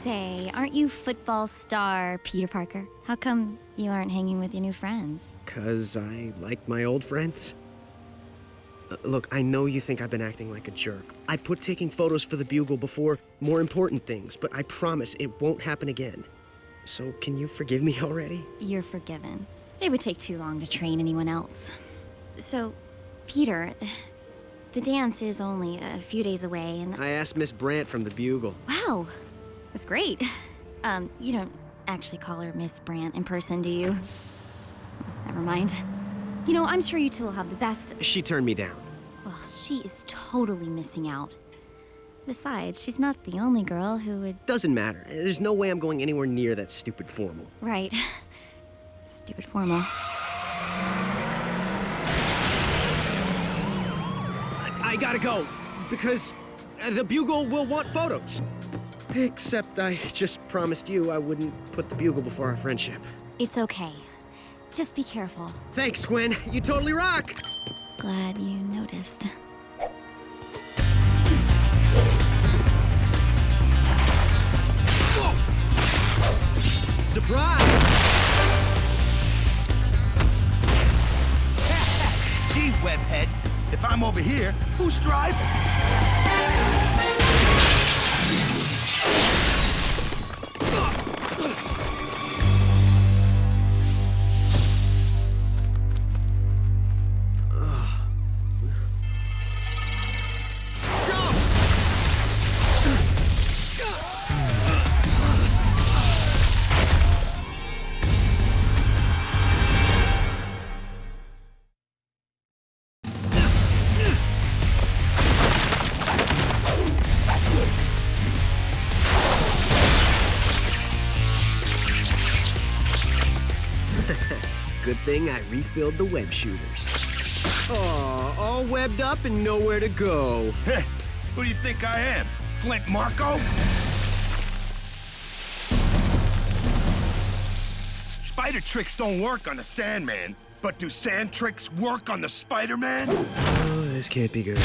Say, aren't you football star Peter Parker? How come you aren't hanging with your new friends? 'Cause I like my old friends. Look, I know you think I've been acting like a jerk. I put taking photos for the Bugle before more important things, but I promise it won't happen again. So can you forgive me already? You're forgiven. It would take too long to train anyone else. So, Peter, the dance is only a few days away, and... I asked Miss Brandt from the Bugle. Wow, that's great. You don't actually call her Miss Brandt in person, do you? Never mind. You know, I'm sure you two will have the best... She turned me down. Well, she is totally missing out. Besides, she's not the only girl who would... Doesn't matter. There's no way I'm going anywhere near that stupid formal. Right. Stupid formal. I gotta go, because the Bugle will want photos. Except I just promised you I wouldn't put the Bugle before our friendship. It's okay. Just be careful. Thanks, Gwen. You totally rock! Glad you noticed. Surprise! Gee, webhead, if I'm over here, who's driving? Good thing I refilled the web shooters. Aw, all webbed up and nowhere to go. Heh, who do you think I am? Flint Marko? Spider tricks don't work on the Sandman, but do sand tricks work on the Spider-Man? Oh, this can't be good.